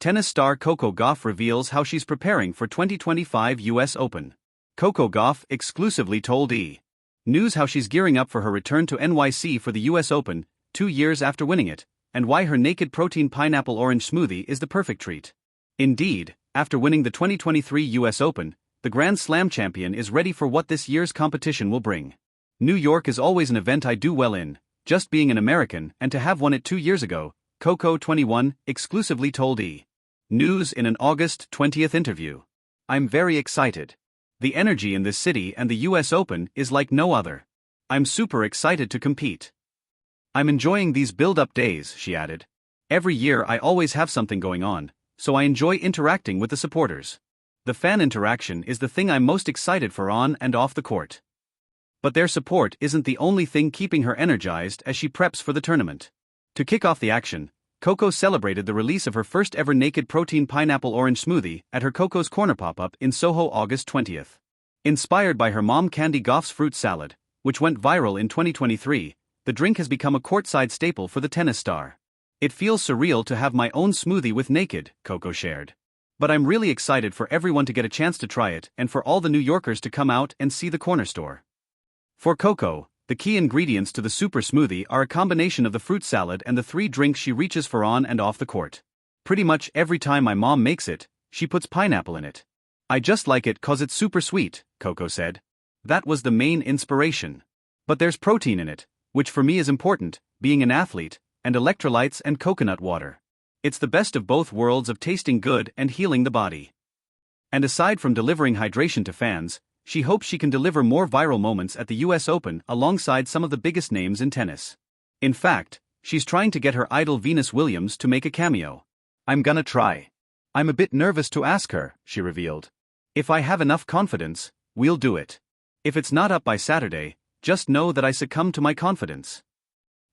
tennis star Coco Gauff reveals how she's preparing for 2025 US Open. Coco Gauff exclusively told E! News how she's gearing up for her return to NYC for the US Open, 2 years after winning it, and why her naked protein pineapple orange smoothie is the perfect treat. Indeed, after winning the 2023 US Open, the Grand Slam champion is ready for what this year's competition will bring. New York is always an event I do well in, just being an American and to have won it 2 years ago, Coco 21 exclusively told E! News in an August 20th interview. I'm very excited. The energy in this city and the US Open is like no other. I'm super excited to compete. I'm enjoying these build-up days, she added. Every year I always have something going on, so I enjoy interacting with the supporters. The fan interaction is the thing I'm most excited for on and off the court. But their support isn't the only thing keeping her energized as she preps for the tournament. To kick off the action, Coco celebrated the release of her first ever naked protein pineapple orange smoothie at her Coco's Corner pop-up in Soho August 20th. Inspired by her mom Candy Gauff's fruit salad, which went viral in 2023, the drink has become a courtside staple for the tennis star. It feels surreal to have my own smoothie with naked, Coco shared. But I'm really excited for everyone to get a chance to try it and for all the New Yorkers to come out and see the corner store. For Coco, the key ingredients to the super smoothie are a combination of the fruit salad and the 3 drinks she reaches for on and off the court. Pretty much every time my mom makes it, she puts pineapple in it. I just like it 'cause it's super sweet, Coco said. That was the main inspiration. But there's protein in it, which for me is important, being an athlete, and electrolytes and coconut water. It's the best of both worlds of tasting good and healing the body. And aside from delivering hydration to fans, she hopes she can deliver more viral moments at the US Open alongside some of the biggest names in tennis. In fact, she's trying to get her idol Venus Williams to make a cameo. I'm gonna try. I'm a bit nervous to ask her, she revealed. If I have enough confidence, we'll do it. If it's not up by Saturday, just know that I succumb to my confidence.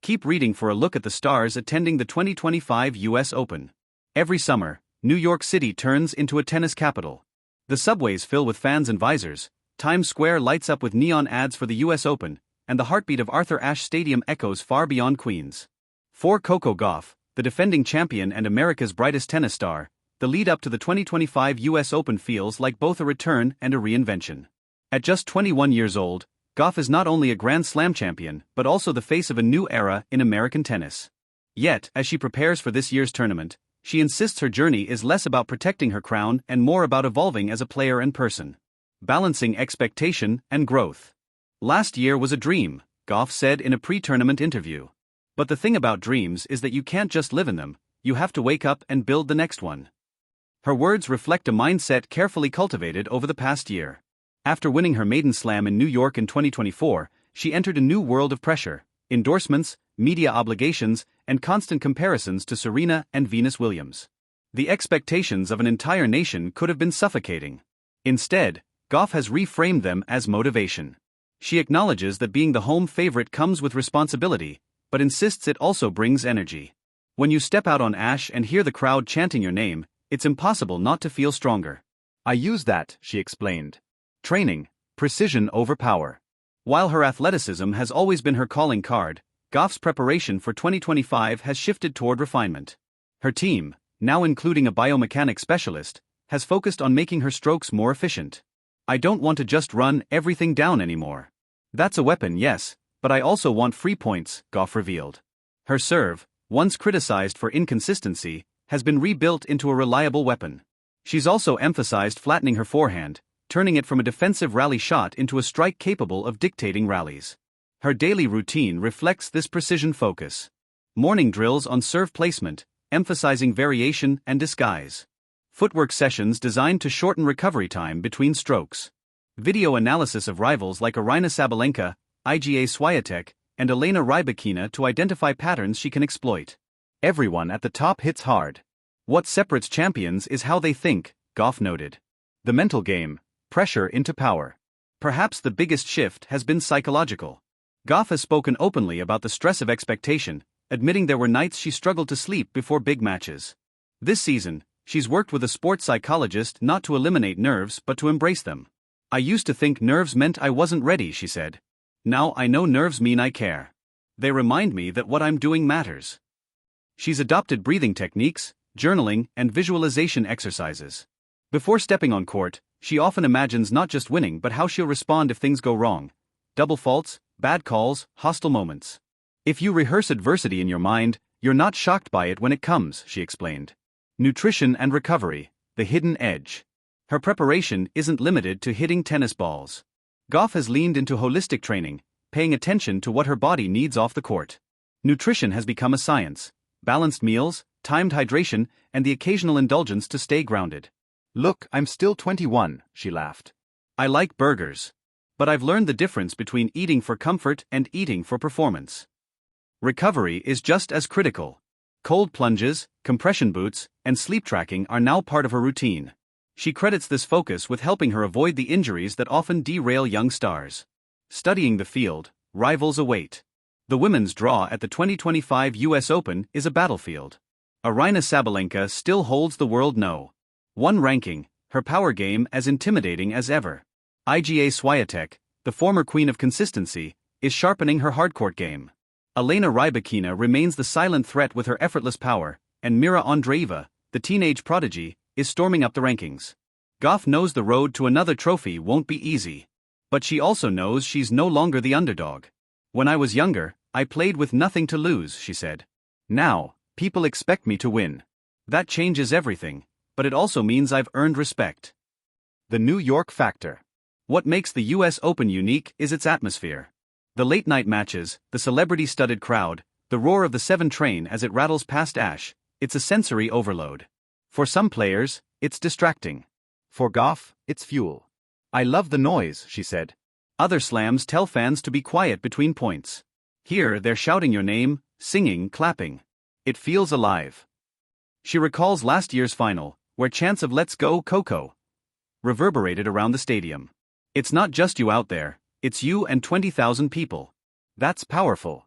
Keep reading for a look at the stars attending the 2025 US Open. Every summer, New York City turns into a tennis capital. The subways fill with fans and visors, Times Square lights up with neon ads for the US Open, and the heartbeat of Arthur Ashe Stadium echoes far beyond Queens. For Coco Gauff, the defending champion and America's brightest tennis star, the lead up to the 2025 US Open feels like both a return and a reinvention. At just 21 years old, Gauff is not only a Grand Slam champion but also the face of a new era in American tennis. Yet, as she prepares for this year's tournament, she insists her journey is less about protecting her crown and more about evolving as a player and person. Balancing expectation and growth. Last year was a dream, Gauff said in a pre-tournament interview. But the thing about dreams is that you can't just live in them, you have to wake up and build the next one. Her words reflect a mindset carefully cultivated over the past year. After winning her maiden slam in New York in 2024, she entered a new world of pressure, endorsements, media obligations, and constant comparisons to Serena and Venus Williams. The expectations of an entire nation could have been suffocating. Instead, Gauff has reframed them as motivation. She acknowledges that being the home favorite comes with responsibility, but insists it also brings energy. When you step out on Ashe and hear the crowd chanting your name, it's impossible not to feel stronger. I use that, she explained. Training, precision over power. While her athleticism has always been her calling card, Gauff's preparation for 2025 has shifted toward refinement. Her team, now including a biomechanics specialist, has focused on making her strokes more efficient. I don't want to just run everything down anymore. That's a weapon, yes, but I also want free points, Gauff revealed. Her serve, once criticized for inconsistency, has been rebuilt into a reliable weapon. She's also emphasized flattening her forehand, turning it from a defensive rally shot into a strike capable of dictating rallies. Her daily routine reflects this precision focus. Morning drills on serve placement, emphasizing variation and disguise. Footwork sessions designed to shorten recovery time between strokes. Video analysis of rivals like Aryna Sabalenka, Iga Swiatek, and Elena Rybakina to identify patterns she can exploit. Everyone at the top hits hard. What separates champions is how they think, Gauff noted. The mental game, pressure into power. Perhaps the biggest shift has been psychological. Gauff has spoken openly about the stress of expectation, admitting there were nights she struggled to sleep before big matches. This season, she's worked with a sports psychologist not to eliminate nerves but to embrace them. I used to think nerves meant I wasn't ready, she said. Now I know nerves mean I care. They remind me that what I'm doing matters. She's adopted breathing techniques, journaling, and visualization exercises. Before stepping on court, she often imagines not just winning but how she'll respond if things go wrong. Double faults, bad calls, hostile moments. If you rehearse adversity in your mind, you're not shocked by it when it comes, she explained. Nutrition and recovery, the hidden edge. Her preparation isn't limited to hitting tennis balls. Gauff has leaned into holistic training, paying attention to what her body needs off the court. Nutrition has become a science. Balanced meals, timed hydration, and the occasional indulgence to stay grounded. Look, I'm still 21, she laughed. I like burgers. But I've learned the difference between eating for comfort and eating for performance. Recovery is just as critical. Cold plunges, compression boots, and sleep tracking are now part of her routine. She credits this focus with helping her avoid the injuries that often derail young stars. Studying the field, rivals await. The women's draw at the 2025 US Open is a battlefield. Aryna Sabalenka still holds the world No.1 ranking, her power game as intimidating as ever. IGA Swiatek, the former queen of consistency, is sharpening her hardcourt game. Elena Rybakina remains the silent threat with her effortless power, and Mira Andreeva, the teenage prodigy, is storming up the rankings. Gauff knows the road to another trophy won't be easy. But she also knows she's no longer the underdog. When I was younger, I played with nothing to lose, she said. Now, people expect me to win. That changes everything, but it also means I've earned respect. The New York factor. What makes the US Open unique is its atmosphere. The late-night matches, the celebrity-studded crowd, the roar of the 7 train as it rattles past Ash, it's a sensory overload. For some players, it's distracting. For Gauff, it's fuel. I love the noise, she said. Other slams tell fans to be quiet between points. Here, they're shouting your name, singing, clapping. It feels alive. She recalls last year's final, where chants of "Let's go, Coco" reverberated around the stadium. It's not just you out there, it's you and 20,000 people. That's powerful.